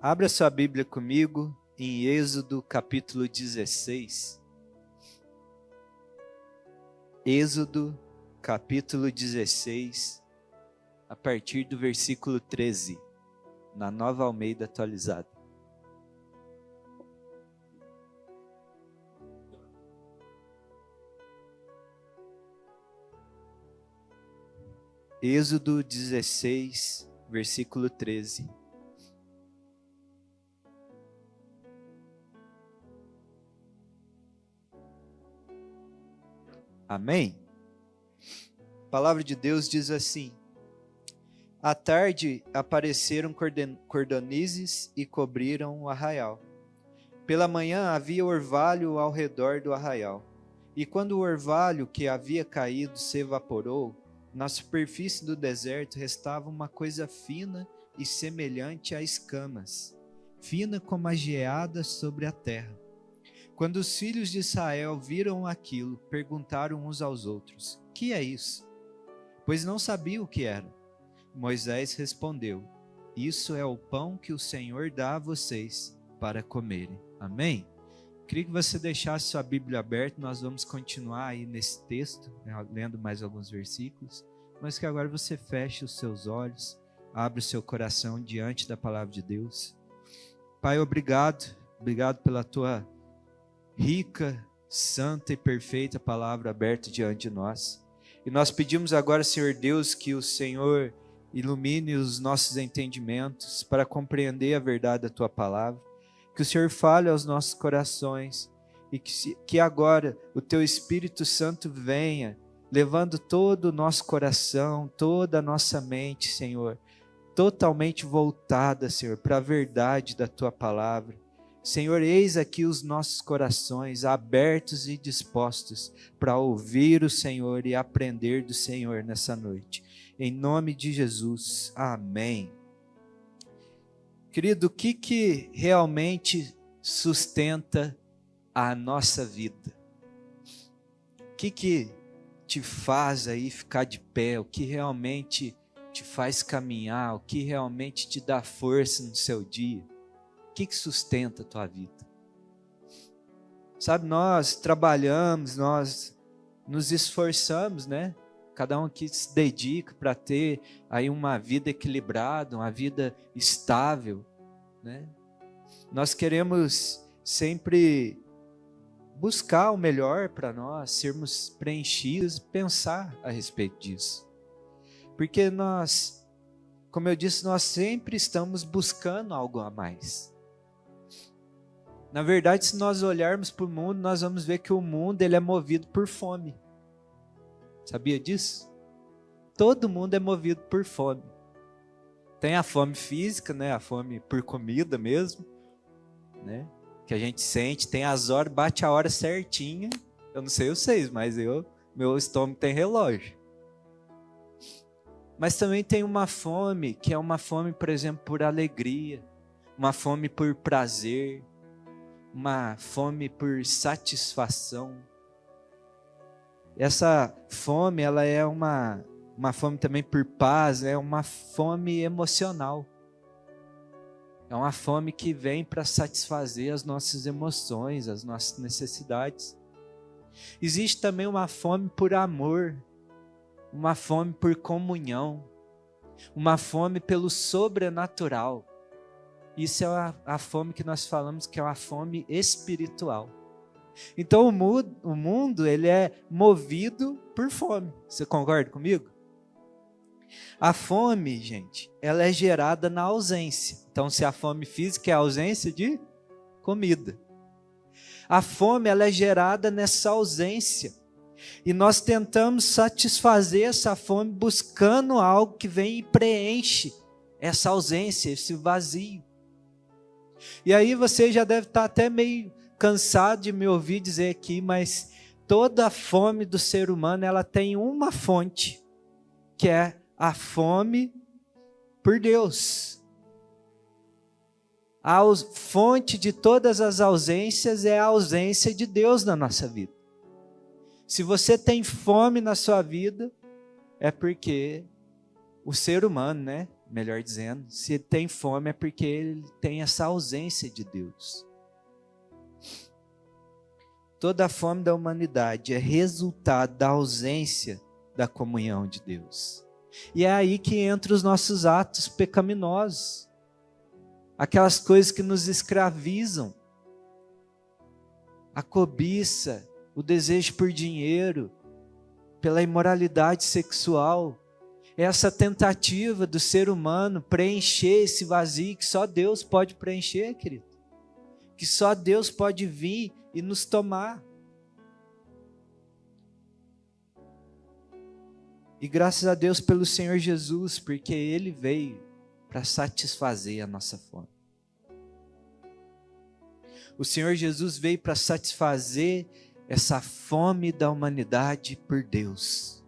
Abra sua Bíblia comigo em Êxodo capítulo 16. Êxodo capítulo 16, a partir do versículo 13, na Nova Almeida atualizada. Êxodo 16, versículo 13. Amém? A palavra de Deus diz assim: à tarde apareceram cordonizes e cobriram o arraial. Pela manhã havia orvalho ao redor do arraial. E quando o orvalho que havia caído se evaporou, na superfície do deserto restava uma coisa fina e semelhante a escamas, fina como a geada sobre a terra. Quando os filhos de Israel viram aquilo, perguntaram uns aos outros: que é isso? Pois não sabiam o que era. Moisés respondeu: isso é o pão que o Senhor dá a vocês para comerem. Amém? Queria que você deixasse sua Bíblia aberta, nós vamos continuar aí nesse texto, lendo mais alguns versículos, mas que agora você feche os seus olhos, abra o seu coração diante da palavra de Deus. Pai, obrigado pela tua rica, santa e perfeita palavra aberta diante de nós. E nós pedimos agora, Senhor Deus, que o Senhor ilumine os nossos entendimentos para compreender a verdade da tua palavra, que o Senhor fale aos nossos corações e que agora o teu Espírito Santo venha, levando todo o nosso coração, toda a nossa mente, Senhor, totalmente voltada, Senhor, para a verdade da tua palavra. Senhor, eis aqui os nossos corações abertos e dispostos para ouvir o Senhor e aprender do Senhor nessa noite. Em nome de Jesus, amém. Querido, o que realmente sustenta a nossa vida? O que te faz aí ficar de pé? O que realmente te faz caminhar? O que realmente te dá força no seu dia? O que sustenta a tua vida? Sabe, nós trabalhamos, nós nos esforçamos, né? Cada um aqui se dedica para ter aí uma vida equilibrada, uma vida estável, né? Nós queremos sempre buscar o melhor para nós, sermos preenchidos, pensar a respeito disso. Porque nós, como eu disse, nós sempre estamos buscando algo a mais. Na verdade, se nós olharmos para o mundo, nós vamos ver que o mundo ele é movido por fome. Sabia disso? Todo mundo é movido por fome. Tem a fome física, né? A fome por comida mesmo, né? Que a gente sente, tem as horas, bate a hora certinha. Eu não sei vocês, mas meu estômago tem relógio. Mas também tem uma fome, que é uma fome, por exemplo, por alegria, uma fome por prazer, uma fome por satisfação. Essa fome, ela é uma fome também por paz, é uma fome emocional. É uma fome que vem para satisfazer as nossas emoções, as nossas necessidades. Existe também uma fome por amor, uma fome por comunhão, uma fome pelo sobrenatural. Isso é a fome que nós falamos que é uma fome espiritual. Então o mundo ele é movido por fome. Você concorda comigo? A fome, gente, ela é gerada na ausência. Então se a fome física é a ausência de comida, a fome ela é gerada nessa ausência. E nós tentamos satisfazer essa fome buscando algo que vem e preenche essa ausência, esse vazio. E aí você já deve estar até meio cansado de me ouvir dizer aqui, mas toda a fome do ser humano, ela tem uma fonte, que é a fome por Deus. A fonte de todas as ausências é a ausência de Deus na nossa vida. Se você tem fome na sua vida, é porque o ser humano, né? melhor dizendo, se ele tem fome é porque ele tem essa ausência de Deus. Toda a fome da humanidade é resultado da ausência da comunhão de Deus. E é aí que entram os nossos atos pecaminosos. Aquelas coisas que nos escravizam. A cobiça, o desejo por dinheiro, pela imoralidade sexual. Essa tentativa do ser humano preencher esse vazio que só Deus pode preencher, querido. Que só Deus pode vir e nos tomar. E graças a Deus pelo Senhor Jesus, porque Ele veio para satisfazer a nossa fome. O Senhor Jesus veio para satisfazer essa fome da humanidade por Deus.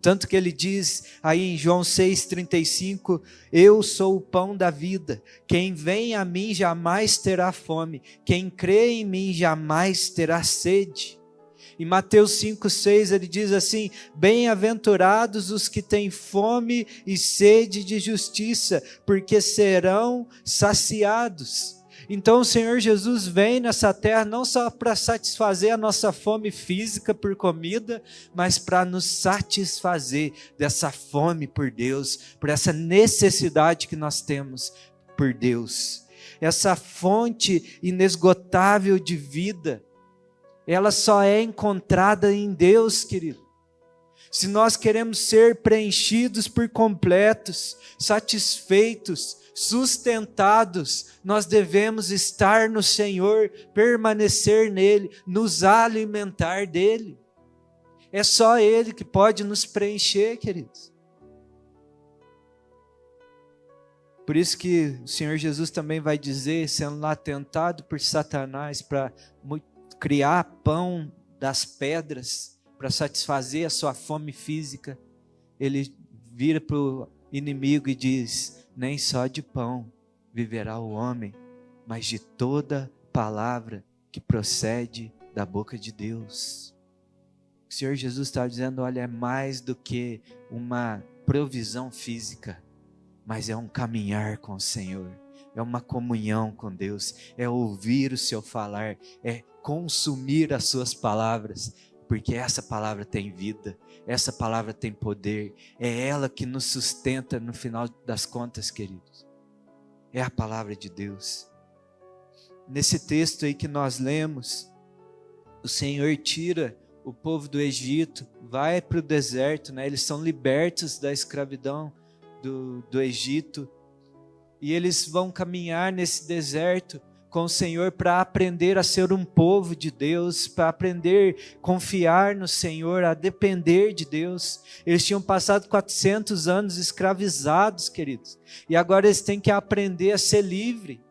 Tanto que Ele diz aí em João 6,35, eu sou o pão da vida, quem vem a mim jamais terá fome, quem crê em mim jamais terá sede. Em Mateus 5,6 ele diz assim, bem-aventurados os que têm fome e sede de justiça, porque serão saciados. Então o Senhor Jesus vem nessa terra não só para satisfazer a nossa fome física por comida, mas para nos satisfazer dessa fome por Deus, por essa necessidade que nós temos por Deus. Essa fonte inesgotável de vida, ela só é encontrada em Deus, querido. Se nós queremos ser preenchidos por completos, satisfeitos, sustentados, nós devemos estar no Senhor, permanecer nele, nos alimentar dele. É só Ele que pode nos preencher, queridos. Por isso que o Senhor Jesus também vai dizer, sendo lá tentado por Satanás para criar pão das pedras, para satisfazer a sua fome física, ele vira para o inimigo e diz, nem só de pão viverá o homem, mas de toda palavra que procede da boca de Deus. O Senhor Jesus está dizendo, olha, é mais do que uma provisão física, mas é um caminhar com o Senhor, é uma comunhão com Deus, é ouvir o seu falar, é consumir as suas palavras, porque essa palavra tem vida, essa palavra tem poder, é ela que nos sustenta no final das contas, queridos. É a palavra de Deus. Nesse texto aí que nós lemos, o Senhor tira o povo do Egito, vai para o deserto, né? Eles são libertos da escravidão do Egito, e eles vão caminhar nesse deserto com o Senhor para aprender a ser um povo de Deus, para aprender a confiar no Senhor, a depender de Deus. Eles tinham passado 400 anos escravizados, queridos, e agora eles têm que aprender a ser livre,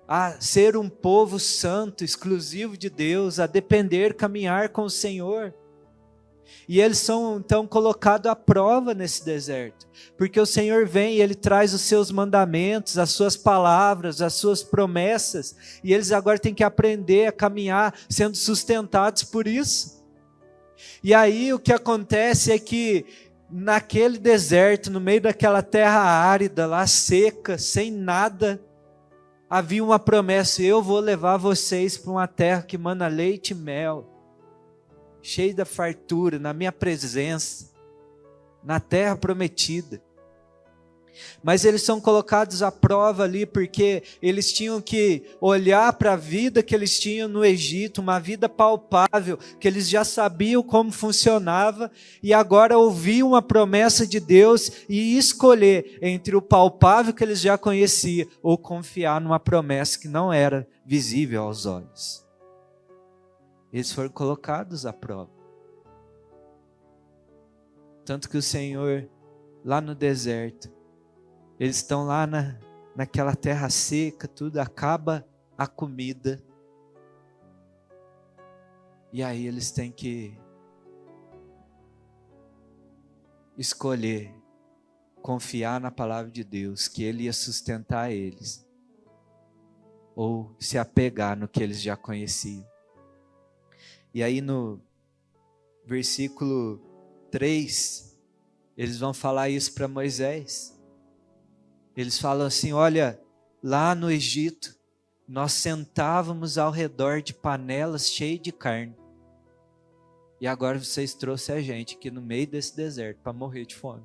a ser um povo santo, exclusivo de Deus, a depender, caminhar com o Senhor. E eles são então colocados à prova nesse deserto, porque o Senhor vem e Ele traz os seus mandamentos, as suas palavras, as suas promessas, e eles agora têm que aprender a caminhar sendo sustentados por isso. E aí o que acontece é que naquele deserto, no meio daquela terra árida, lá seca, sem nada, havia uma promessa, eu vou levar vocês para uma terra que mana leite e mel, cheio da fartura, na minha presença, na terra prometida. Mas eles são colocados à prova ali, porque eles tinham que olhar para a vida que eles tinham no Egito, uma vida palpável, que eles já sabiam como funcionava, e agora ouvir uma promessa de Deus e escolher entre o palpável que eles já conheciam, ou confiar numa promessa que não era visível aos olhos. Eles foram colocados à prova. Tanto que o Senhor, lá no deserto, eles estão lá naquela terra seca, tudo, acaba a comida. E aí eles têm que escolher, confiar na palavra de Deus, que Ele ia sustentar eles, ou se apegar no que eles já conheciam. E aí no versículo 3, eles vão falar isso para Moisés. Eles falam assim: olha, lá no Egito, nós sentávamos ao redor de panelas cheias de carne. E agora vocês trouxeram a gente aqui no meio desse deserto para morrer de fome.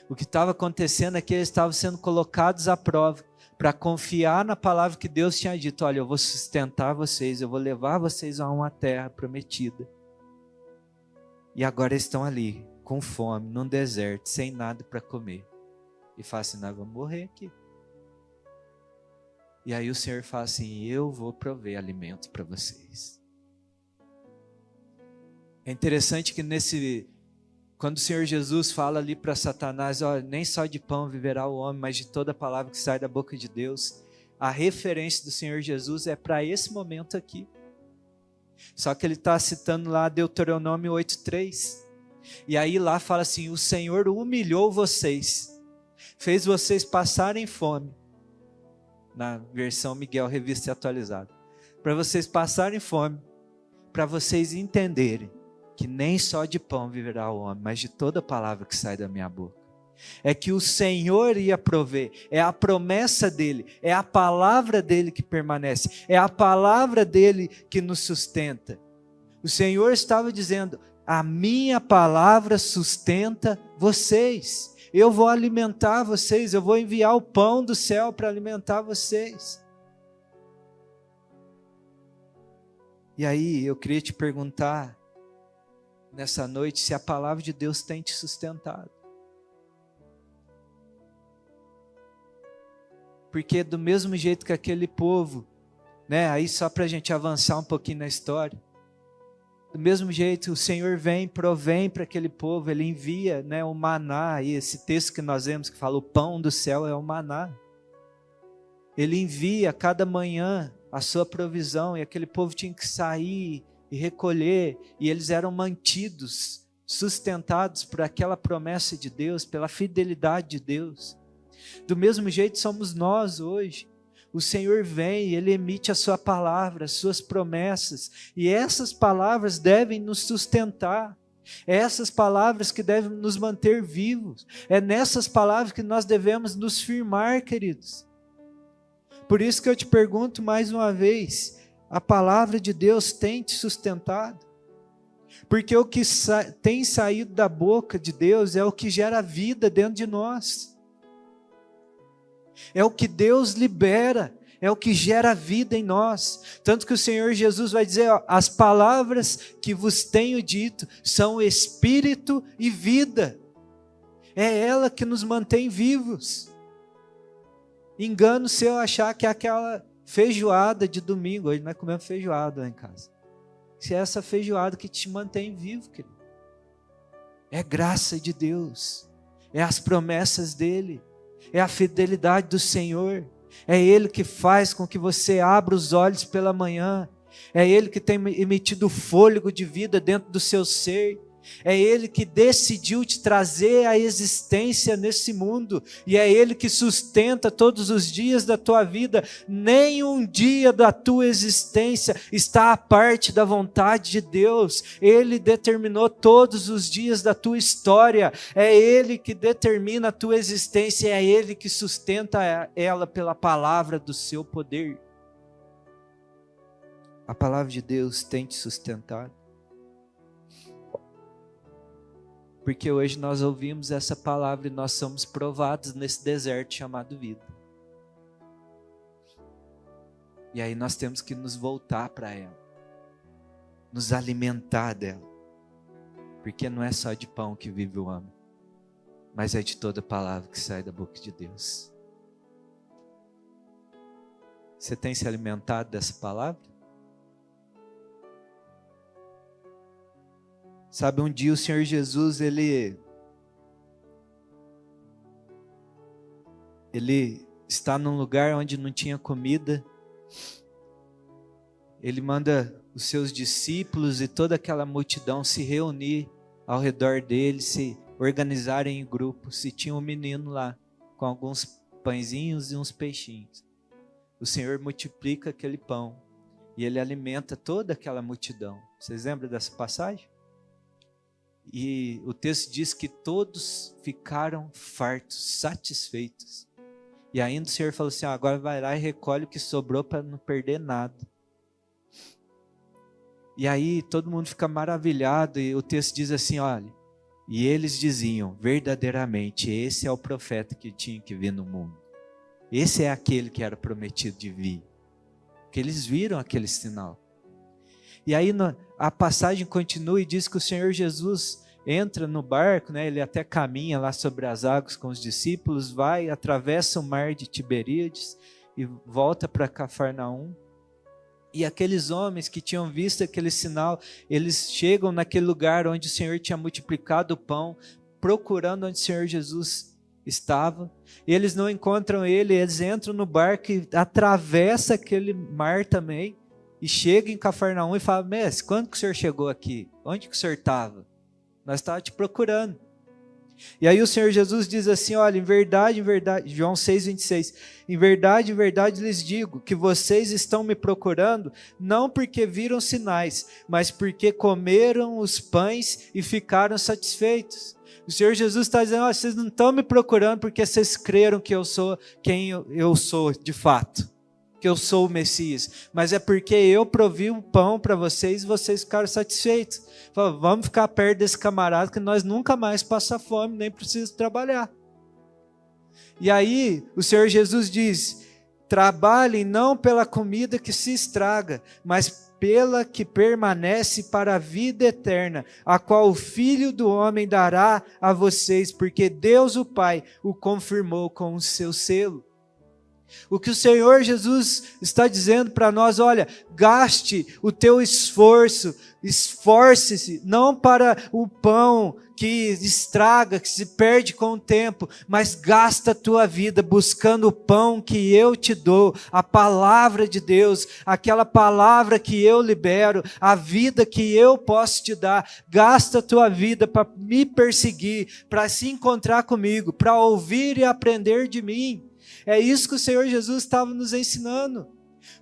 O que estava acontecendo é que eles estavam sendo colocados à prova para confiar na palavra que Deus tinha dito: olha, eu vou sustentar vocês, eu vou levar vocês a uma terra prometida. E agora eles estão ali, com fome, num deserto, sem nada para comer. E fala assim: nós vamos morrer aqui. E aí o Senhor fala assim: eu vou prover alimento para vocês. É interessante que quando o Senhor Jesus fala ali para Satanás: olha, nem só de pão viverá o homem, mas de toda palavra que sai da boca de Deus, a referência do Senhor Jesus é para esse momento aqui. Só que ele está citando lá Deuteronômio 8:3. E aí lá fala assim: o Senhor humilhou vocês, fez vocês passarem fome. Na versão Miguel Revista e Atualizada. Para vocês passarem fome, para vocês entenderem que nem só de pão viverá o homem, mas de toda palavra que sai da minha boca. É que o Senhor ia prover, é a promessa dele, é a palavra dele que permanece, é a palavra dele que nos sustenta. O Senhor estava dizendo: a minha palavra sustenta vocês. Eu vou alimentar vocês, eu vou enviar o pão do céu para alimentar vocês. E aí eu queria te perguntar nessa noite se a palavra de Deus tem te sustentado. Porque do mesmo jeito que aquele povo, né, aí só para a gente avançar um pouquinho na história, do mesmo jeito o Senhor vem, provém para aquele povo, Ele envia, né, o maná, e esse texto que nós vemos que fala: o pão do céu é o maná. Ele envia cada manhã a sua provisão, e aquele povo tinha que sair e recolher, e eles eram mantidos, sustentados por aquela promessa de Deus, pela fidelidade de Deus. Do mesmo jeito somos nós hoje. O Senhor vem, Ele emite a sua palavra, as suas promessas, e essas palavras devem nos sustentar. É essas palavras que devem nos manter vivos. É nessas palavras que nós devemos nos firmar, queridos. Por isso que eu te pergunto mais uma vez: a palavra de Deus tem te sustentado? Porque o que tem saído da boca de Deus é o que gera vida dentro de nós. É o que Deus libera, é o que gera vida em nós. Tanto que o Senhor Jesus vai dizer: ó, as palavras que vos tenho dito são espírito e vida. É ela que nos mantém vivos. Engano se eu achar que é aquela feijoada de domingo. Hoje nós comemos feijoada lá em casa. Se é essa feijoada que te mantém vivo, querido. É graça de Deus, é as promessas dEle, é a fidelidade do Senhor, é Ele que faz com que você abra os olhos pela manhã, é Ele que tem emitido fôlego de vida dentro do seu ser, é Ele que decidiu te trazer à existência nesse mundo, e é Ele que sustenta todos os dias da tua vida. Nenhum dia da tua existência está à parte da vontade de Deus. Ele determinou todos os dias da tua história, é Ele que determina a tua existência, é Ele que sustenta ela pela palavra do seu poder. A palavra de Deus tem te sustentado. Porque hoje nós ouvimos essa palavra e nós somos provados nesse deserto chamado vida. E aí nós temos que nos voltar para ela, nos alimentar dela. Porque não é só de pão que vive o homem, mas é de toda palavra que sai da boca de Deus. Você tem se alimentado dessa palavra? Sabe, um dia o Senhor Jesus, ele está num lugar onde não tinha comida. Ele manda os seus discípulos e toda aquela multidão se reunir ao redor dele, se organizarem em grupos. E tinha um menino lá, com alguns pãezinhos e uns peixinhos. O Senhor multiplica aquele pão e ele alimenta toda aquela multidão. Vocês lembram dessa passagem? E o texto diz que todos ficaram fartos, satisfeitos. E ainda o Senhor falou assim, agora vai lá e recolhe o que sobrou para não perder nada. E aí todo mundo fica maravilhado e o texto diz assim, olha, e eles diziam, verdadeiramente, esse é o profeta que tinha que vir no mundo. Esse é aquele que era prometido de vir. Porque eles viram aquele sinal. E aí a passagem continua e diz que o Senhor Jesus entra no barco, né? Ele até caminha lá sobre as águas com os discípulos, vai, atravessa o mar de Tiberíades e volta para Cafarnaum. E aqueles homens que tinham visto aquele sinal, eles chegam naquele lugar onde o Senhor tinha multiplicado o pão, procurando onde o Senhor Jesus estava. E eles não encontram ele, eles entram no barco e atravessam aquele mar também. E chegam em Cafarnaum e falam, mestre, quando que o senhor chegou aqui? Onde que o senhor estava? Nós estávamos te procurando. E aí o Senhor Jesus diz assim, olha, em verdade, João 6,26, em verdade lhes digo, que vocês estão me procurando, não porque viram sinais, mas porque comeram os pães e ficaram satisfeitos. O Senhor Jesus está dizendo, olha, vocês não estão me procurando porque vocês creram que eu sou quem eu sou de fato. Que eu sou o Messias, mas é porque eu provi um pão para vocês e vocês ficaram satisfeitos. Fala, vamos ficar perto desse camarada que nós nunca mais passa fome, nem precisa trabalhar. E aí o Senhor Jesus diz, trabalhem não pela comida que se estraga, mas pela que permanece para a vida eterna, a qual o Filho do Homem dará a vocês, porque Deus o Pai o confirmou com o seu selo. O que o Senhor Jesus está dizendo para nós, olha, gaste o teu esforço, esforce-se, não para o pão que estraga, que se perde com o tempo, mas gasta a tua vida buscando o pão que eu te dou, a palavra de Deus, aquela palavra que eu libero, a vida que eu posso te dar. Gasta a tua vida para me perseguir, para se encontrar comigo, para ouvir e aprender de mim. É isso que o Senhor Jesus estava nos ensinando,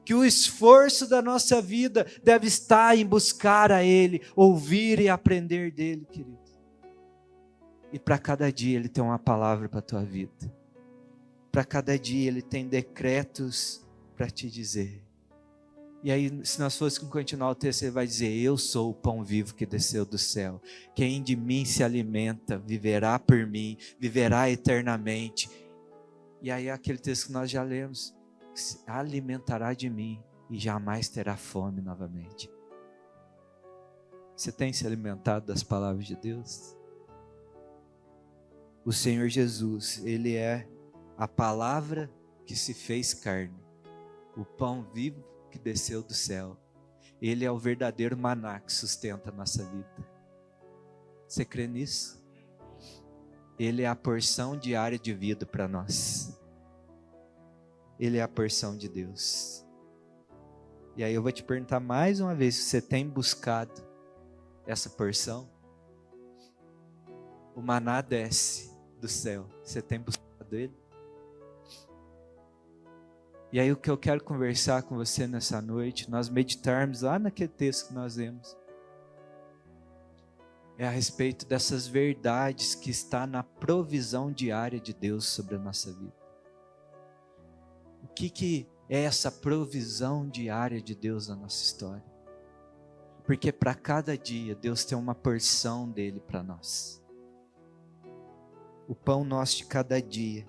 que o esforço da nossa vida deve estar em buscar a Ele, ouvir e aprender dEle, querido. E para cada dia Ele tem uma palavra para a tua vida, para cada dia Ele tem decretos para te dizer. E aí, se nós fôssemos continuar o texto, Ele vai dizer, eu sou o pão vivo que desceu do céu, quem de mim se alimenta, viverá por mim, viverá eternamente. E aí aquele texto que nós já lemos, se alimentará de mim e jamais terá fome novamente. Você tem se alimentado das palavras de Deus? O Senhor Jesus, Ele é a palavra que se fez carne, o pão vivo que desceu do céu. Ele é o verdadeiro maná que sustenta a nossa vida. Você crê nisso? Ele é a porção diária de vida para nós. Ele é a porção de Deus. E aí eu vou te perguntar mais uma vez, se você tem buscado essa porção? O maná desce do céu. Você tem buscado ele? E aí o que eu quero conversar com você nessa noite, nós meditarmos lá naquele texto que nós lemos, é a respeito dessas verdades que está na provisão diária de Deus sobre a nossa vida. O que é essa provisão diária de Deus na nossa história? Porque para cada dia Deus tem uma porção dele para nós. O pão nosso de cada dia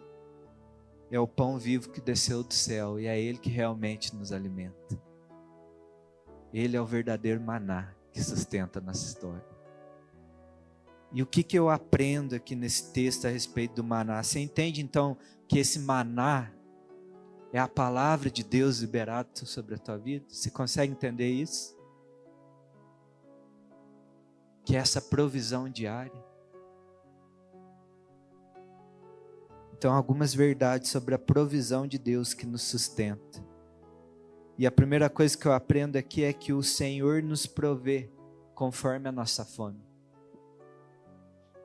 é o pão vivo que desceu do céu e é Ele que realmente nos alimenta. Ele é o verdadeiro maná que sustenta a nossa história. E o que eu aprendo aqui nesse texto a respeito do maná? Você entende então que esse maná é a palavra de Deus liberada sobre a tua vida? Você consegue entender isso? Que é essa provisão diária. Então, algumas verdades sobre a provisão de Deus que nos sustenta. E a primeira coisa que eu aprendo aqui é que o Senhor nos provê conforme a nossa fome.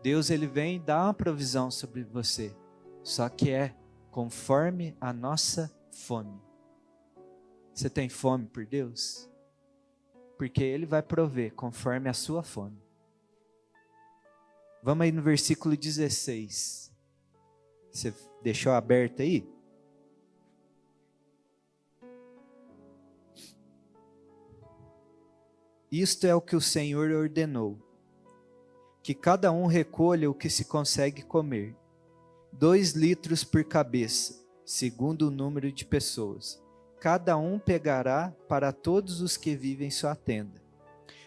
Deus, Ele vem e dá uma provisão sobre você, só que é conforme a nossa fome. Você tem fome por Deus? Porque Ele vai prover conforme a sua fome. Vamos aí no versículo 16. Você deixou aberto aí? Isto é o que o Senhor ordenou: que cada um recolha o que se consegue comer, 2 litros por cabeça, segundo o número de pessoas. Cada um pegará para todos os que vivem em sua tenda.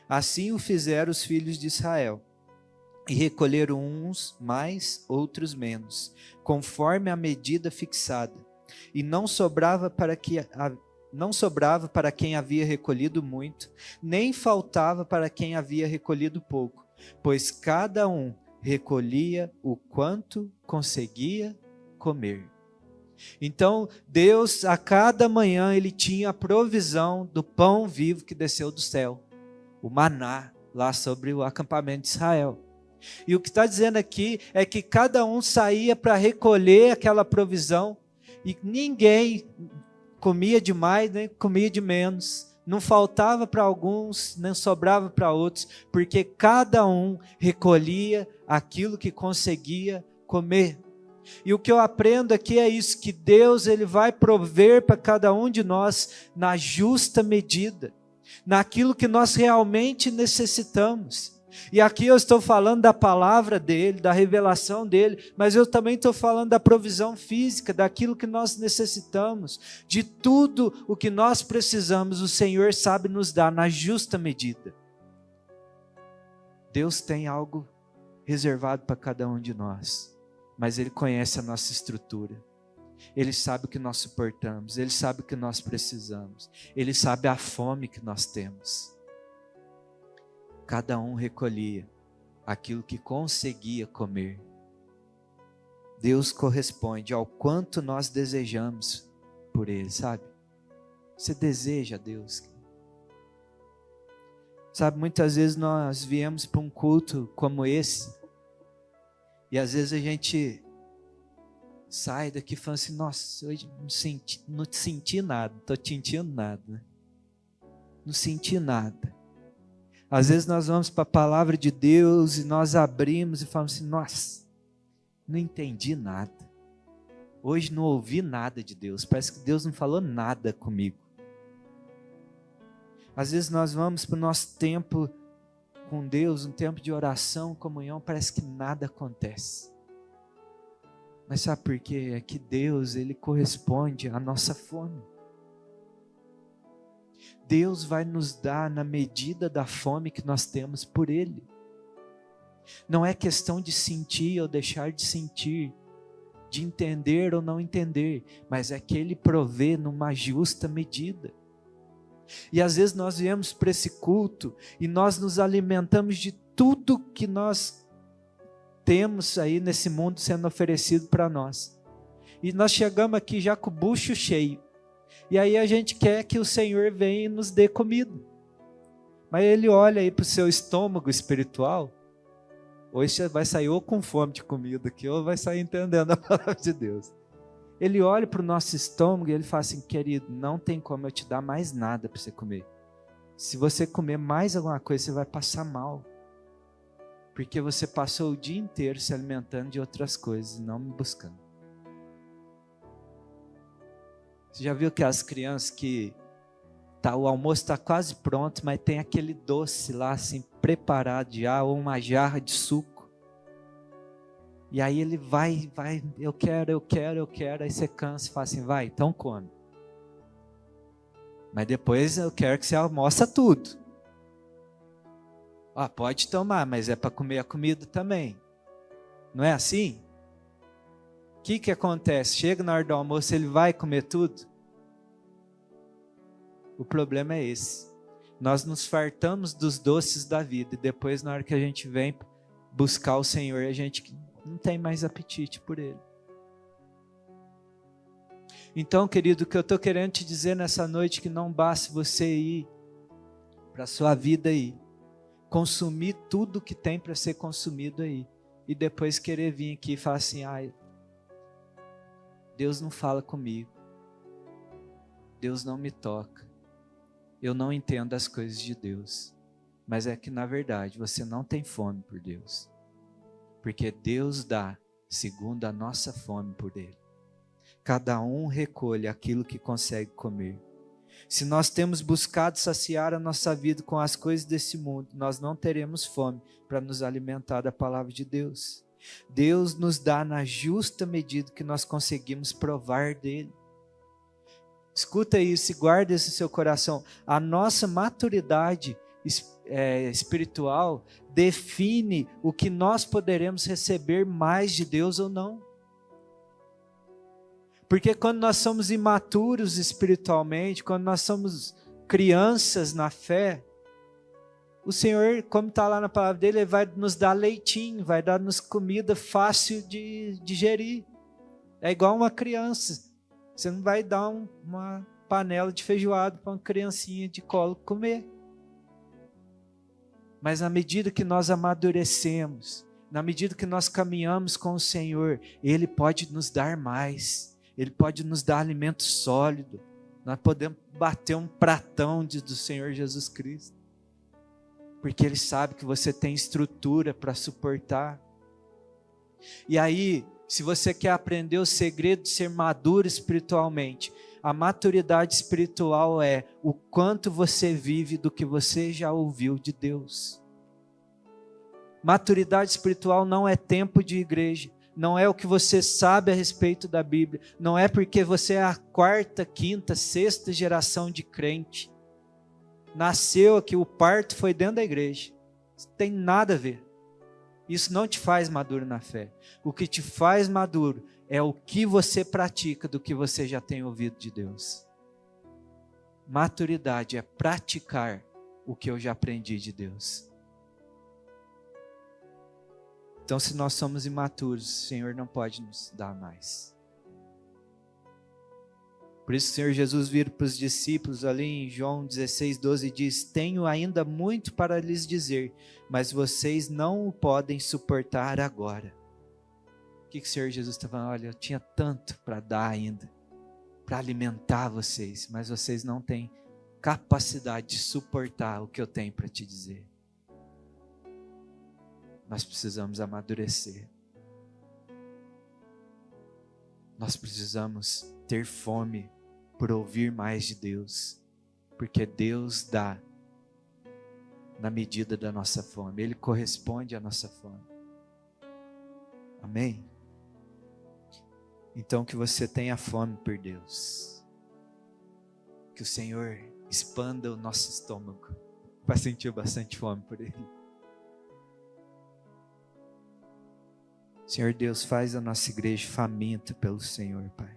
Assim o fizeram os filhos de Israel, e recolheram uns mais, outros menos, conforme a medida fixada. E não sobrava para quem havia recolhido muito, nem faltava para quem havia recolhido pouco, pois cada um recolhia o quanto conseguia comer. Então, Deus, a cada manhã, Ele tinha a provisão do pão vivo que desceu do céu, o maná, lá sobre o acampamento de Israel. E o que está dizendo aqui é que cada um saía para recolher aquela provisão, e ninguém comia demais, nem comia de menos. Não faltava para alguns, nem sobrava para outros, porque cada um recolhia aquilo que conseguia comer. E o que eu aprendo aqui é isso, que Deus ele vai prover para cada um de nós na justa medida, naquilo que nós realmente necessitamos. E aqui eu estou falando da palavra dele, da revelação dele, mas eu também estou falando da provisão física, daquilo que nós necessitamos, de tudo o que nós precisamos, o Senhor sabe nos dar na justa medida. Deus tem algo reservado para cada um de nós, mas Ele conhece a nossa estrutura, Ele sabe o que nós suportamos, Ele sabe o que nós precisamos, Ele sabe a fome que nós temos. Cada um recolhia aquilo que conseguia comer. Deus corresponde ao quanto nós desejamos por Ele, sabe? Você deseja a Deus. Sabe, muitas vezes nós viemos para um culto como esse, e às vezes a gente sai daqui falando assim, nossa, hoje não senti nada, não estou sentindo nada, né? Não senti nada. Às vezes nós vamos para a palavra de Deus e nós abrimos e falamos assim, nossa, não entendi nada. Hoje não ouvi nada de Deus, parece que Deus não falou nada comigo. Às vezes nós vamos para o nosso tempo com Deus, um tempo de oração, comunhão, parece que nada acontece. Mas sabe por quê? É que Deus, Ele corresponde à nossa fome. Deus vai nos dar na medida da fome que nós temos por Ele. Não é questão de sentir ou deixar de sentir, de entender ou não entender, mas é que Ele provê numa justa medida. E às vezes nós viemos para esse culto e nós nos alimentamos de tudo que nós temos aí nesse mundo sendo oferecido para nós. E nós chegamos aqui já com o bucho cheio. E aí a gente quer que o Senhor venha e nos dê comida. Mas Ele olha aí para o seu estômago espiritual. Hoje você vai sair ou com fome de comida aqui, ou vai sair entendendo a palavra de Deus. Ele olha para o nosso estômago e Ele fala assim, querido, não tem como eu te dar mais nada para você comer. Se você comer mais alguma coisa, você vai passar mal. Porque você passou o dia inteiro se alimentando de outras coisas, não me buscando. Você já viu que as crianças que o almoço está quase pronto, mas tem aquele doce lá assim preparado já, ou uma jarra de suco. E aí ele vai, eu quero, aí você cansa e fala assim, vai, então come. Mas depois eu quero que você almoça tudo. Pode tomar, mas é para comer a comida também. Não é assim? O que acontece? Chega na hora do almoço, ele vai comer tudo? O problema é esse. Nós nos fartamos dos doces da vida e depois na hora que a gente vem buscar o Senhor, a gente não tem mais apetite por Ele. Então, querido, o que eu estou querendo te dizer nessa noite é que não basta você ir para a sua vida aí, consumir tudo que tem para ser consumido aí, e depois querer vir aqui e falar assim, Deus não fala comigo, Deus não me toca, eu não entendo as coisas de Deus, mas é que na verdade você não tem fome por Deus. Porque Deus dá segundo a nossa fome por Ele. Cada um recolhe aquilo que consegue comer. Se nós temos buscado saciar a nossa vida com as coisas desse mundo, nós não teremos fome para nos alimentar da palavra de Deus. Deus nos dá na justa medida que nós conseguimos provar dele. Escuta isso e guarda isso no seu coração. A nossa maturidade espiritual define o que nós poderemos receber mais de Deus ou não. Porque quando nós somos imaturos espiritualmente, quando nós somos crianças na fé, o Senhor, como está lá na palavra dele, Ele vai nos dar leitinho, vai dar-nos comida fácil de digerir. É igual uma criança. Você não vai dar uma panela de feijoada para uma criancinha de colo comer. Mas na medida que nós amadurecemos, na medida que nós caminhamos com o Senhor, Ele pode nos dar mais. Ele pode nos dar alimento sólido. Nós podemos bater um pratão do Senhor Jesus Cristo. Porque Ele sabe que você tem estrutura para suportar. E aí, se você quer aprender o segredo de ser maduro espiritualmente, a maturidade espiritual é o quanto você vive do que você já ouviu de Deus. Maturidade espiritual não é tempo de igreja. Não é o que você sabe a respeito da Bíblia. Não é porque você é a quarta, quinta, sexta geração de crente. Nasceu aqui, o parto foi dentro da igreja. Isso não tem nada a ver. Isso não te faz maduro na fé. O que te faz maduro é o que você pratica do que você já tem ouvido de Deus. Maturidade é praticar o que eu já aprendi de Deus. Então, se nós somos imaturos, o Senhor não pode nos dar mais. Por isso o Senhor Jesus vira para os discípulos ali em João 16:12 e diz: tenho ainda muito para lhes dizer, mas vocês não o podem suportar agora. O que o Senhor Jesus está falando? Olha, eu tinha tanto para dar ainda, para alimentar vocês, mas vocês não têm capacidade de suportar o que eu tenho para te dizer. Nós precisamos amadurecer. Nós precisamos ter fome por ouvir mais de Deus, porque Deus dá na medida da nossa fome. Ele corresponde à nossa fome. Amém? Então que você tenha fome por Deus. Que o Senhor expanda o nosso estômago para sentir bastante fome por Ele. Senhor Deus, faz a nossa igreja faminta pelo Senhor, Pai.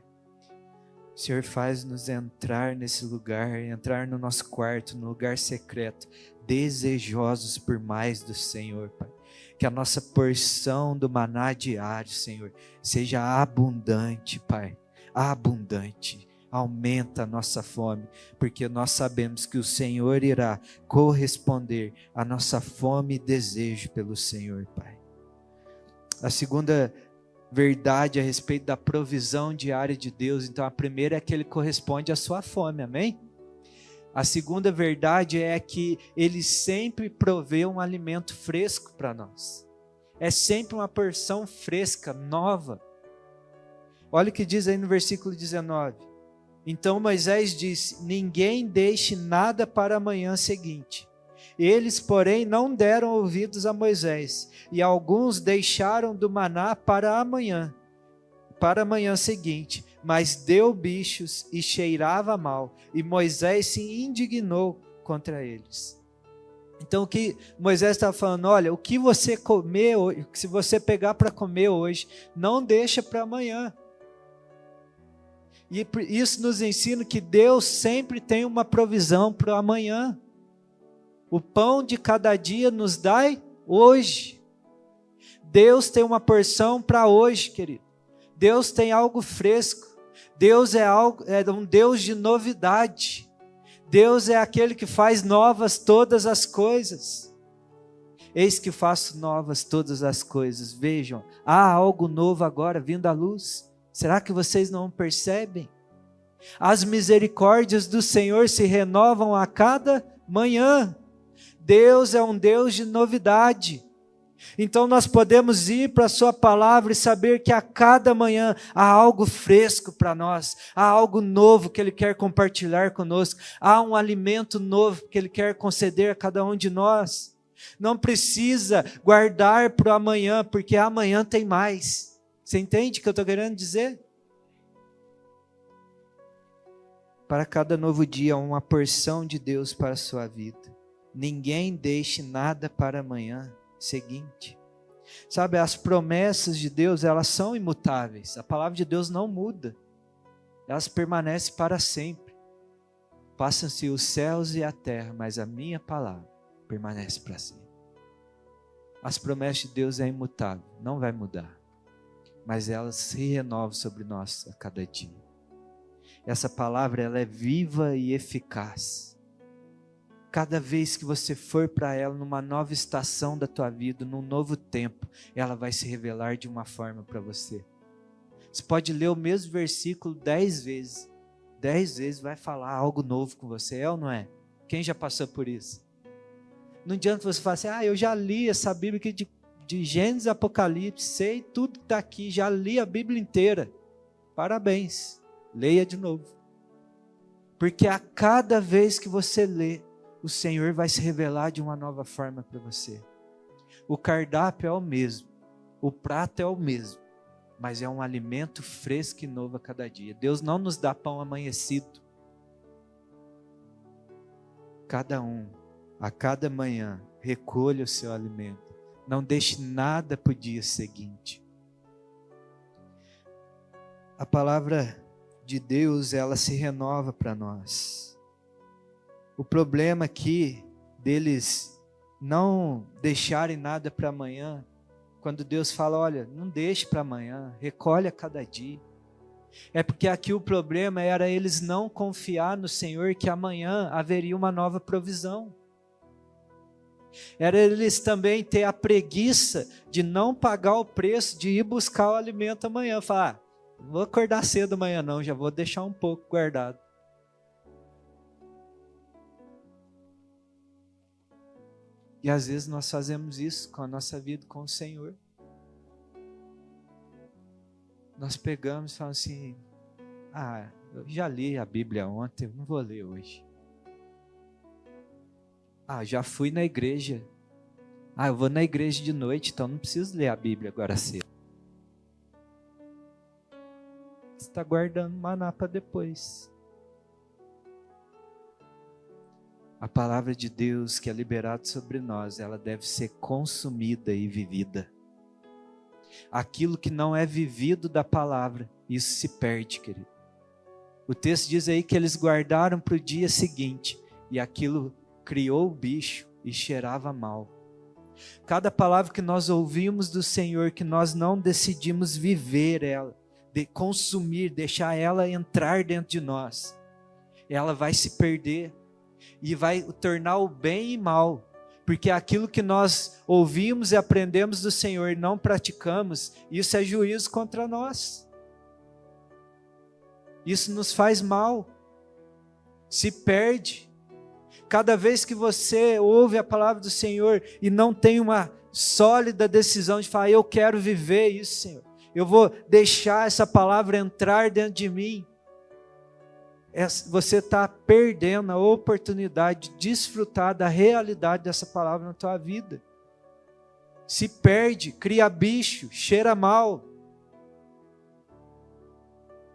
Senhor, faz-nos entrar nesse lugar, entrar no nosso quarto, no lugar secreto, desejosos por mais do Senhor, Pai. Que a nossa porção do maná diário, Senhor, seja abundante, Pai, abundante. Aumenta a nossa fome, porque nós sabemos que o Senhor irá corresponder à nossa fome e desejo pelo Senhor, Pai. A segunda verdade a respeito da provisão diária de Deus, então a primeira é que Ele corresponde à sua fome, amém? A segunda verdade é que Ele sempre provê um alimento fresco para nós. É sempre uma porção fresca, nova. Olha o que diz aí no versículo 19. Então Moisés disse: ninguém deixe nada para a manhã seguinte. Eles, porém, não deram ouvidos a Moisés, e alguns deixaram do maná para a manhã seguinte, mas deu bichos e cheirava mal, e Moisés se indignou contra eles. Então o que Moisés estava falando, olha, o que você comer hoje, se você pegar para comer hoje, não deixa para amanhã. E isso nos ensina que Deus sempre tem uma provisão para o amanhã. O pão de cada dia nos dai hoje. Deus tem uma porção para hoje, querido. Deus tem algo fresco. Deus é um Deus de novidade. Deus é aquele que faz novas todas as coisas. Eis que faço novas todas as coisas. Vejam, há algo novo agora vindo à luz. Será que vocês não percebem? As misericórdias do Senhor se renovam a cada manhã. Deus é um Deus de novidade. Então nós podemos ir para a sua palavra e saber que a cada manhã há algo fresco para nós, há algo novo que Ele quer compartilhar conosco, há um alimento novo que Ele quer conceder a cada um de nós. Não precisa guardar para o amanhã, porque amanhã tem mais. Você entende o que eu estou querendo dizer? Para cada novo dia, uma porção de Deus para a sua vida. Ninguém deixe nada para amanhã seguinte. Sabe, as promessas de Deus, elas são imutáveis. A palavra de Deus não muda. Elas permanecem para sempre. Passam-se os céus e a terra, mas a minha palavra permanece para sempre. As promessas de Deus é imutável, não vai mudar. Mas elas se renovam sobre nós a cada dia. Essa palavra, ela é viva e eficaz. Cada vez que você for para ela, numa nova estação da tua vida, num novo tempo, ela vai se revelar de uma forma para você. Você pode ler o mesmo versículo 10 vezes. 10 vezes vai falar algo novo com você, é ou não é? Quem já passou por isso? Não adianta você falar assim, eu já li essa Bíblia aqui de Gênesis e Apocalipse, sei tudo que está aqui, já li a Bíblia inteira. Parabéns, leia de novo. Porque a cada vez que você lê, o Senhor vai se revelar de uma nova forma para você. O cardápio é o mesmo, o prato é o mesmo, mas é um alimento fresco e novo a cada dia. Deus não nos dá pão amanhecido. Cada um, a cada manhã, recolha o seu alimento. Não deixe nada para o dia seguinte. A palavra de Deus, ela se renova para nós. O problema aqui deles não deixarem nada para amanhã, quando Deus fala, olha, não deixe para amanhã, recolhe a cada dia. É porque aqui o problema era eles não confiar no Senhor que amanhã haveria uma nova provisão. Era eles também ter a preguiça de não pagar o preço de ir buscar o alimento amanhã. Falar, não vou acordar cedo amanhã não, já vou deixar um pouco guardado. E às vezes nós fazemos isso com a nossa vida com o Senhor. Nós pegamos e falamos assim, eu já li a Bíblia ontem, eu não vou ler hoje. Já fui na igreja. Eu vou na igreja de noite, então não preciso ler a Bíblia agora cedo. Você está guardando maná para depois. A palavra de Deus que é liberada sobre nós, ela deve ser consumida e vivida. Aquilo que não é vivido da palavra, isso se perde, querido. O texto diz aí que eles guardaram para o dia seguinte, e aquilo criou o bicho e cheirava mal. Cada palavra que nós ouvimos do Senhor, que nós não decidimos viver ela, de consumir, deixar ela entrar dentro de nós, ela vai se perder. E vai tornar o bem e mal, porque aquilo que nós ouvimos e aprendemos do Senhor e não praticamos, isso é juízo contra nós. Isso nos faz mal, se perde. Cada vez que você ouve a palavra do Senhor e não tem uma sólida decisão de falar, eu quero viver isso, Senhor, eu vou deixar essa palavra entrar dentro de mim, você está perdendo a oportunidade de desfrutar da realidade dessa palavra na tua vida. Se perde, cria bicho, cheira mal.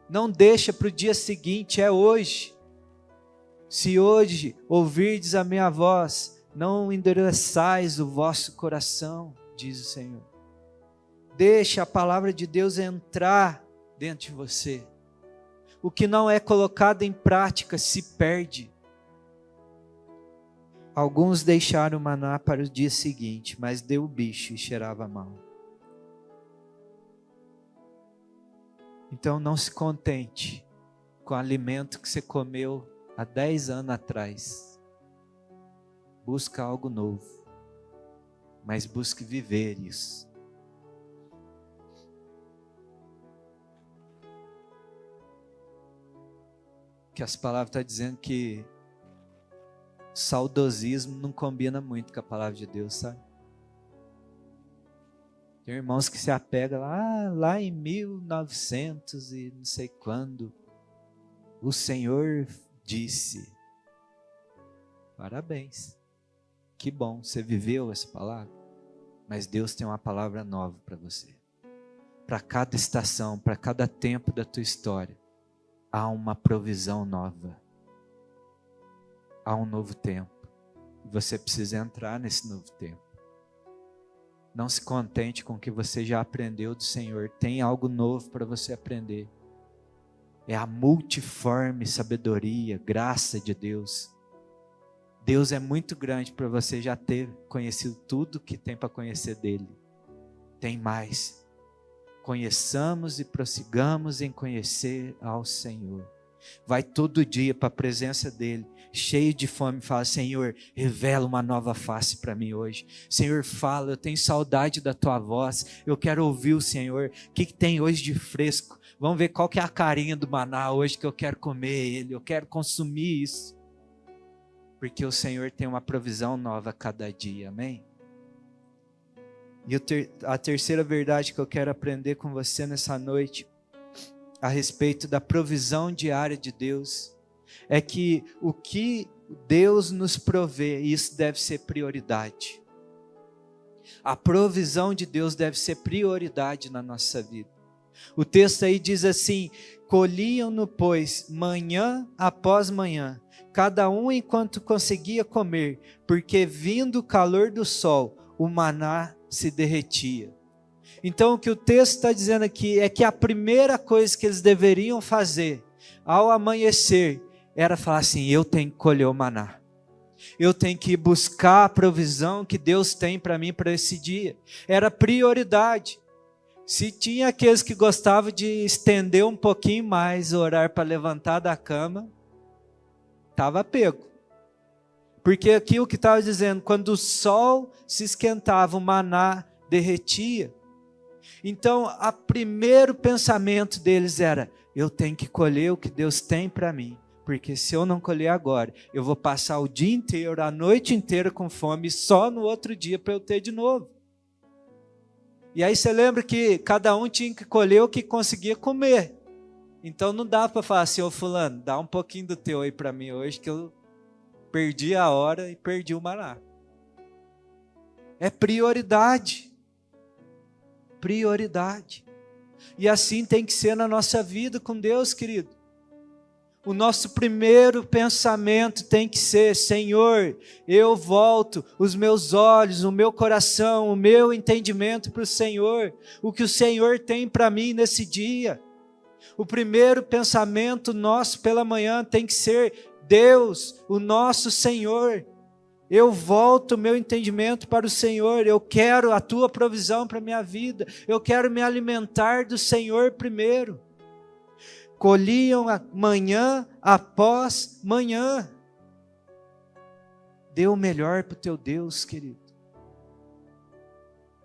Não deixa para o dia seguinte, é hoje. Se hoje ouvirdes a minha voz, não endureçais o vosso coração, diz o Senhor. Deixa a palavra de Deus entrar dentro de você. O que não é colocado em prática se perde. Alguns deixaram o maná para o dia seguinte, mas deu o bicho e cheirava mal. Então não se contente com o alimento que você comeu há 10 anos atrás. Busca algo novo, mas busque viver isso. Que as palavras estão dizendo que saudosismo não combina muito com a palavra de Deus, sabe? Tem irmãos que se apegam lá em 1900 e não sei quando, o Senhor disse. Parabéns. Que bom, você viveu essa palavra. Mas Deus tem uma palavra nova para você. Para cada estação, para cada tempo da tua história, há uma provisão nova. Há um novo tempo. Você precisa entrar nesse novo tempo. Não se contente com o que você já aprendeu do Senhor. Tem algo novo para você aprender. É a multiforme sabedoria, graça de Deus. Deus é muito grande para você já ter conhecido tudo que tem para conhecer dele. Tem mais. Conheçamos e prossigamos em conhecer ao Senhor. Vai todo dia para a presença dele, cheio de fome, fala: Senhor, revela uma nova face para mim hoje. Senhor, fala, eu tenho saudade da tua voz, eu quero ouvir o Senhor. O que tem hoje de fresco? Vamos ver qual que é a carinha do maná hoje, que eu quero comer ele, eu quero consumir isso. Porque o Senhor tem uma provisão nova a cada dia, amém? E a terceira verdade que eu quero aprender com você nessa noite, a respeito da provisão diária de Deus, é que o que Deus nos provê, isso deve ser prioridade. A provisão de Deus deve ser prioridade na nossa vida. O texto aí diz assim: colhiam-no, pois, manhã após manhã, cada um enquanto conseguia comer, porque vindo o calor do sol, o maná se derretia. Então o que o texto está dizendo aqui é que a primeira coisa que eles deveriam fazer ao amanhecer era falar assim: eu tenho que colher o maná, eu tenho que buscar a provisão que Deus tem para mim para esse dia. Era prioridade. Se tinha aqueles que gostavam de estender um pouquinho mais, orar para levantar da cama, estava pego. Porque aqui o que estava dizendo, quando o sol se esquentava, o maná derretia. Então, o primeiro pensamento deles era: eu tenho que colher o que Deus tem para mim, porque se eu não colher agora, eu vou passar o dia inteiro, a noite inteira com fome, e só no outro dia para eu ter de novo. E aí você lembra que cada um tinha que colher o que conseguia comer. Então não dá para falar assim: ô fulano, dá um pouquinho do teu aí para mim hoje, que eu perdi a hora e perdi o maná. É prioridade. Prioridade. E assim tem que ser na nossa vida com Deus, querido. O nosso primeiro pensamento tem que ser: Senhor, eu volto os meus olhos, o meu coração, o meu entendimento para o Senhor. O que o Senhor tem para mim nesse dia. O primeiro pensamento nosso pela manhã tem que ser: Deus, o nosso Senhor. Eu volto o meu entendimento para o Senhor, eu quero a tua provisão para a minha vida, eu quero me alimentar do Senhor primeiro. Colhiam manhã após manhã. Dê o melhor para o teu Deus, querido.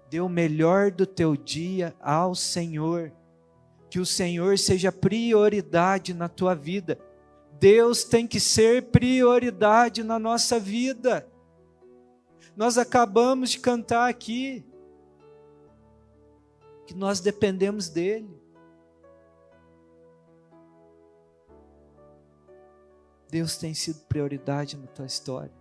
Dê o melhor do teu dia ao Senhor. Que o Senhor seja prioridade na tua vida. Deus tem que ser prioridade na nossa vida. Nós acabamos de cantar aqui que nós dependemos dele. Deus tem sido prioridade na tua história.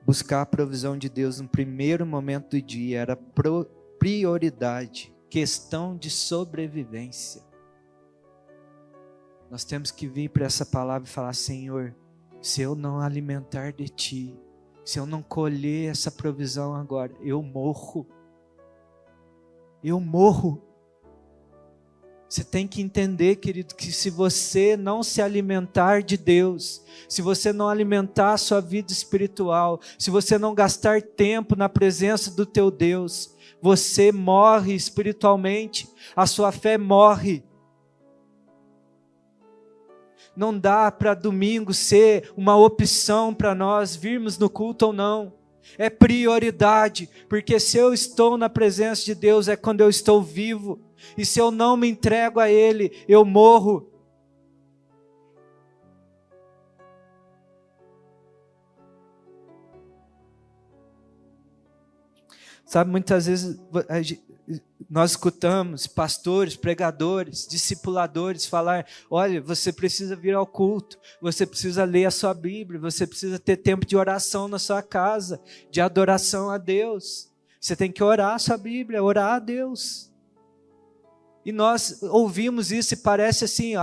Buscar a provisão de Deus no primeiro momento do dia era prioridade, questão de sobrevivência. Nós temos que vir para essa palavra e falar: Senhor, se eu não alimentar de Ti, se eu não colher essa provisão agora, eu morro. Eu morro. Você tem que entender, querido, que se você não se alimentar de Deus, se você não alimentar a sua vida espiritual, se você não gastar tempo na presença do teu Deus, você morre espiritualmente, a sua fé morre. Não dá para domingo ser uma opção para nós virmos no culto ou não. É prioridade, porque se eu estou na presença de Deus é quando eu estou vivo. E se eu não me entrego a Ele, eu morro. Sabe, muitas vezes nós escutamos pastores, pregadores, discipuladores falar: olha, você precisa vir ao culto, você precisa ler a sua Bíblia, você precisa ter tempo de oração na sua casa, de adoração a Deus. Você tem que orar a sua Bíblia, orar a Deus. E nós ouvimos isso e parece assim,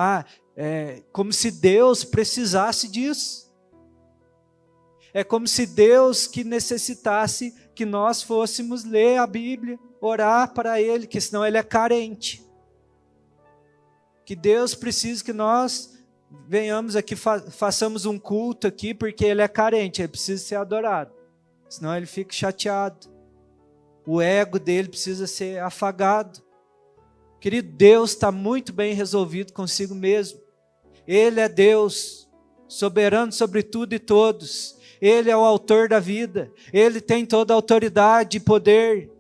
como se Deus precisasse disso. É como se Deus que necessitasse que nós fôssemos ler a Bíblia, orar para Ele, que senão Ele é carente. Que Deus precisa que nós venhamos aqui, façamos um culto aqui, porque Ele é carente, Ele precisa ser adorado. Senão Ele fica chateado. O ego dele precisa ser afagado. Querido, Deus está muito bem resolvido consigo mesmo. Ele é Deus, soberano sobre tudo e todos. Ele é o autor da vida. Ele tem toda a autoridade e poder.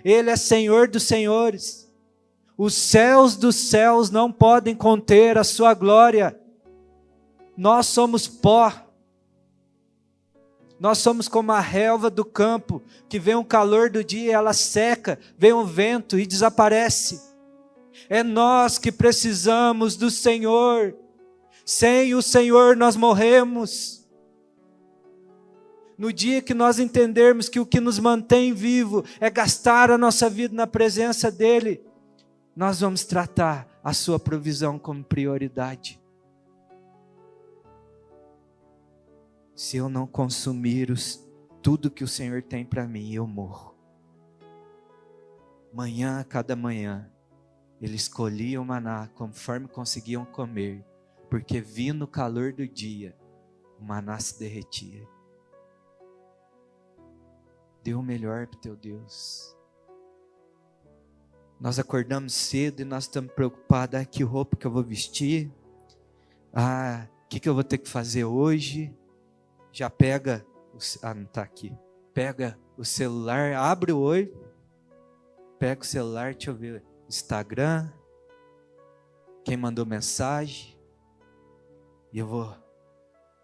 Ele é Senhor dos senhores. Os céus dos céus não podem conter a sua glória. Nós somos pó. Nós somos como a relva do campo, que vem o calor do dia e ela seca, vem o vento e desaparece. É nós que precisamos do Senhor. Sem o Senhor nós morremos. No dia que nós entendermos que o que nos mantém vivo é gastar a nossa vida na presença dEle, nós vamos tratar a sua provisão como prioridade. Se eu não consumir tudo que o Senhor tem para mim, eu morro. Manhã a cada manhã, eles escolhiam o maná conforme conseguiam comer, porque vindo o calor do dia, o maná se derretia. Dê o melhor para o teu Deus. Nós acordamos cedo e nós estamos preocupados, que roupa que eu vou vestir? O que eu vou ter que fazer hoje? Já pega, não está aqui, pega o celular, abre o olho, pega o celular, deixa eu ver, Instagram, quem mandou mensagem, e eu vou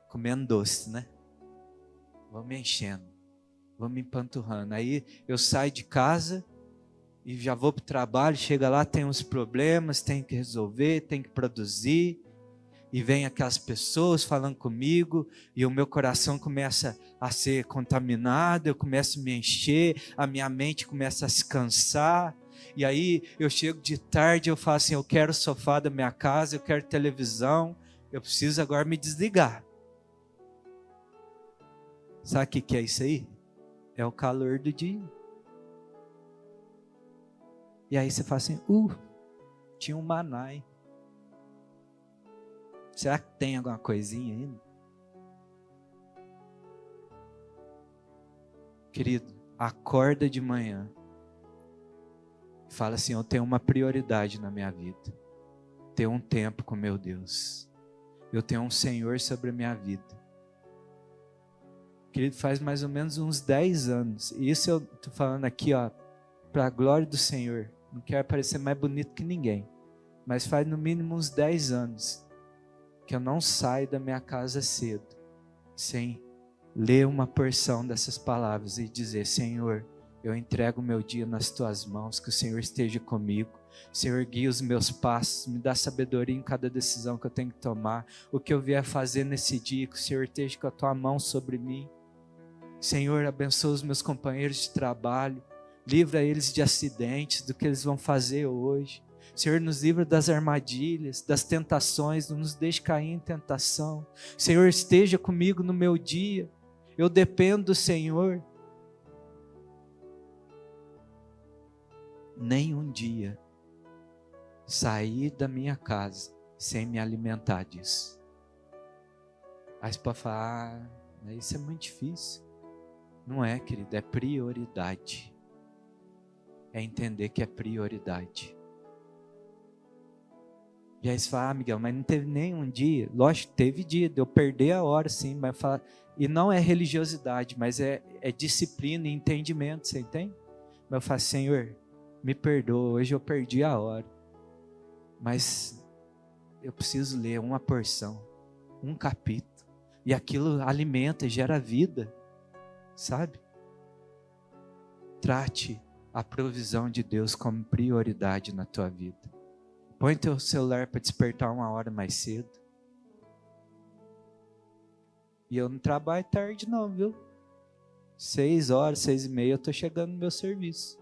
comendo doce, né? Vou me enchendo, vou me empanturrando. Aí eu saio de casa e já vou para o trabalho, chega lá, tem uns problemas, tem que resolver, tem que produzir, e vem aquelas pessoas falando comigo, e o meu coração começa a ser contaminado, eu começo a me encher, a minha mente começa a se cansar, e aí eu chego de tarde, eu falo assim, eu quero o sofá da minha casa, eu quero televisão, eu preciso agora me desligar. Sabe o que é isso aí? É o calor do dia. E aí você fala assim, tinha um maná, hein? Será que tem alguma coisinha ainda? Querido, acorda de manhã. Fala assim, eu tenho uma prioridade na minha vida. Tenho um tempo com meu Deus. Eu tenho um Senhor sobre a minha vida. Querido, faz mais ou menos uns 10 anos. E isso eu estou falando aqui, para a glória do Senhor. Não quero parecer mais bonito que ninguém. Mas faz no mínimo uns 10 anos que eu não saio da minha casa cedo, sem ler uma porção dessas palavras e dizer, Senhor, eu entrego o meu dia nas tuas mãos, que o Senhor esteja comigo, Senhor, guia os meus passos, me dá sabedoria em cada decisão que eu tenho que tomar, o que eu vier fazer nesse dia, que o Senhor esteja com a tua mão sobre mim. Senhor, abençoa os meus companheiros de trabalho, livra eles de acidentes, do que eles vão fazer hoje. Senhor, nos livra das armadilhas, das tentações, não nos deixe cair em tentação. Senhor, esteja comigo no meu dia, eu dependo do Senhor. Nem um dia sair da minha casa sem me alimentar disso. Aí você pode falar, isso é muito difícil. Não é, querido, é prioridade. É entender que é prioridade. E aí você fala, Miguel, mas não teve nenhum dia? Lógico, teve dia de eu perder a hora, sim, mas fala, e não é religiosidade, mas é disciplina e entendimento, você entende? Mas eu falo, Senhor, me perdoa, hoje eu perdi a hora, mas eu preciso ler uma porção, um capítulo, e aquilo alimenta, gera vida, sabe? Trate a provisão de Deus como prioridade na tua vida. Põe teu celular para despertar 1 hora mais cedo. E eu não trabalho tarde não, viu? 6 horas, 6:30 eu estou chegando no meu serviço.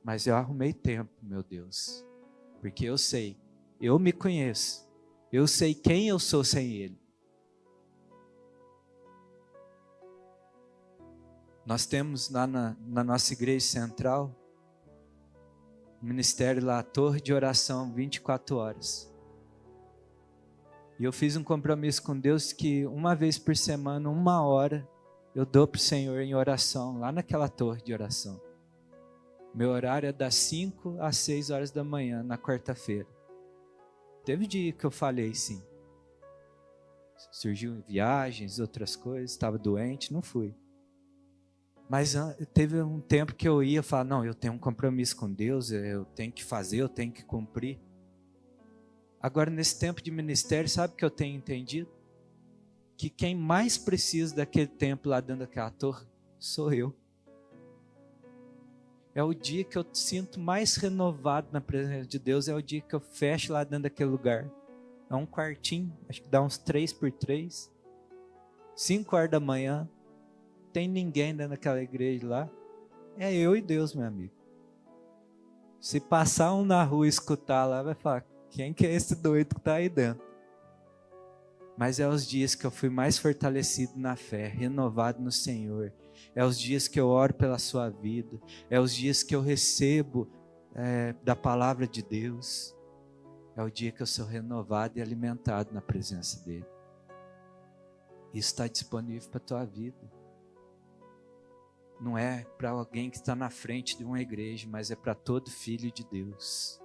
Mas eu arrumei tempo, meu Deus. Porque eu sei, eu me conheço. Eu sei quem eu sou sem Ele. Nós temos lá na nossa igreja central, um ministério lá, torre de oração 24 horas. E eu fiz um compromisso com Deus que 1 vez por semana, 1 hora, eu dou para o Senhor em oração, lá naquela torre de oração. Meu horário é das 5 às 6 horas da manhã, na quarta-feira. Teve dia que eu falei sim. Surgiu viagens, outras coisas, estava doente, não fui. Mas teve um tempo que eu ia falar, não, eu tenho um compromisso com Deus, eu tenho que fazer, eu tenho que cumprir. Agora, nesse tempo de ministério, sabe o que eu tenho entendido? Que quem mais precisa daquele tempo lá dentro daquela torre, sou eu. É o dia que eu sinto mais renovado na presença de Deus, é o dia que eu fecho lá dentro daquele lugar. É um quartinho, acho que dá uns 3x3, 5 horas da manhã, tem ninguém dentro daquela igreja lá, é eu e Deus, meu amigo. Se passar um na rua e escutar lá, vai falar, quem que é esse doido que está aí dentro? Mas é os dias que eu fui mais fortalecido na fé, renovado no Senhor. É os dias que eu oro pela sua vida. É os dias que eu recebo da palavra de Deus. É o dia que eu sou renovado e alimentado na presença dEle. Isso está disponível para a tua vida. Não é para alguém que está na frente de uma igreja, mas é para todo filho de Deus.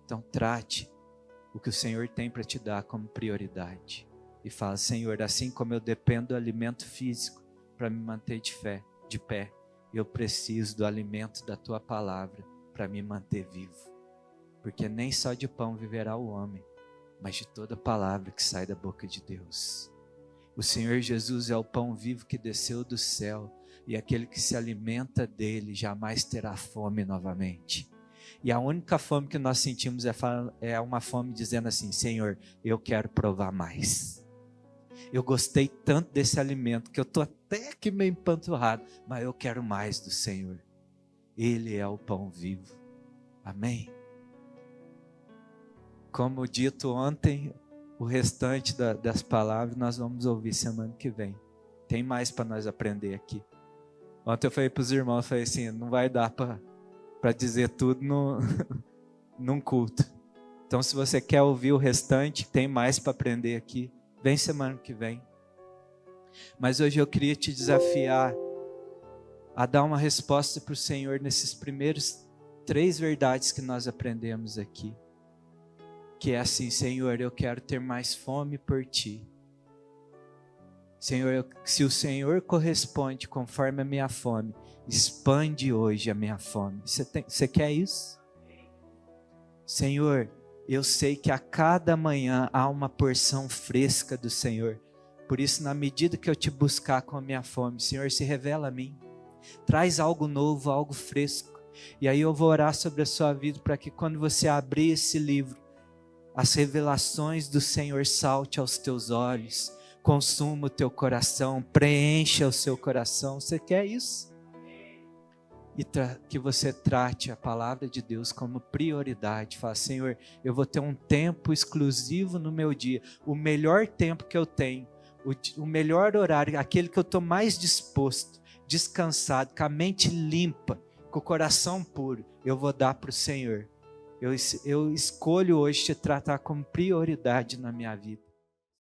Então trate o que o Senhor tem para te dar como prioridade. E fala, Senhor, assim como eu dependo do alimento físico para me manter de pé, eu preciso do alimento da tua palavra para me manter vivo. Porque nem só de pão viverá o homem, mas de toda palavra que sai da boca de Deus. O Senhor Jesus é o pão vivo que desceu do céu, e aquele que se alimenta dele jamais terá fome novamente. E a única fome que nós sentimos é uma fome dizendo assim, Senhor, eu quero provar mais. Eu gostei tanto desse alimento que eu estou até aqui meio empanturrado, mas eu quero mais do Senhor. Ele é o pão vivo. Amém? Como dito ontem, o restante das palavras nós vamos ouvir semana que vem. Tem mais para nós aprender aqui. Ontem eu falei para os irmãos, falei assim, não vai dar para dizer tudo num culto. Então se você quer ouvir o restante, tem mais para aprender aqui. Vem semana que vem. Mas hoje eu queria te desafiar a dar uma resposta para o Senhor nesses primeiros 3 verdades que nós aprendemos aqui. Que é assim, Senhor, eu quero ter mais fome por Ti. Senhor, se o Senhor corresponde conforme a minha fome, expande hoje a minha fome. Você quer isso? Senhor, eu sei que a cada manhã há uma porção fresca do Senhor. Por isso, na medida que eu te buscar com a minha fome, Senhor, se revela a mim. Traz algo novo, algo fresco. E aí eu vou orar sobre a sua vida para que quando você abrir esse livro, as revelações do Senhor salte aos teus olhos, consuma o teu coração, preencha o seu coração. Você quer isso? E que você trate a palavra de Deus como prioridade. Fala, Senhor, eu vou ter um tempo exclusivo no meu dia, o melhor tempo que eu tenho, o melhor horário, aquele que eu estou mais disposto, descansado, com a mente limpa, com o coração puro, eu vou dar para o Senhor. Eu escolho hoje te tratar como prioridade na minha vida.